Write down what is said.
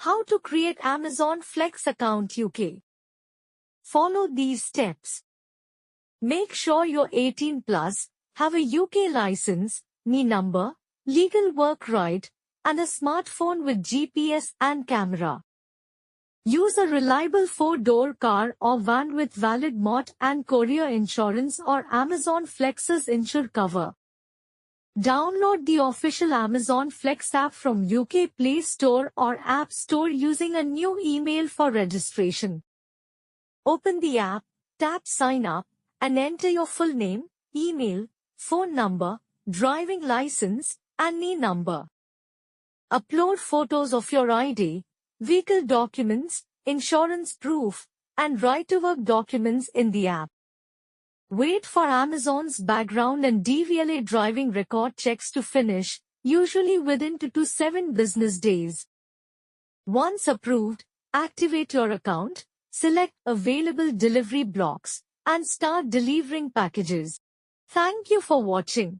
How to create Amazon Flex account UK. Follow these steps. Make sure you're 18 plus, have a UK license, NI number, legal work right, and a smartphone with GPS and camera. Use a reliable 4-door car or van with valid MOT and courier insurance or Amazon Flex's insure cover. Download the official Amazon Flex app from UK Play Store or App Store using a new email for registration. Open the app, tap Sign Up, and enter your full name, email, phone number, driving license, and NI number. Upload photos of your ID, vehicle documents, insurance proof, and right-to-work documents in the app. Wait for Amazon's background and DVLA driving record checks to finish, usually within 2 to 7 business days. Once approved, activate your account, select available delivery blocks, and start delivering packages. Thank you for watching.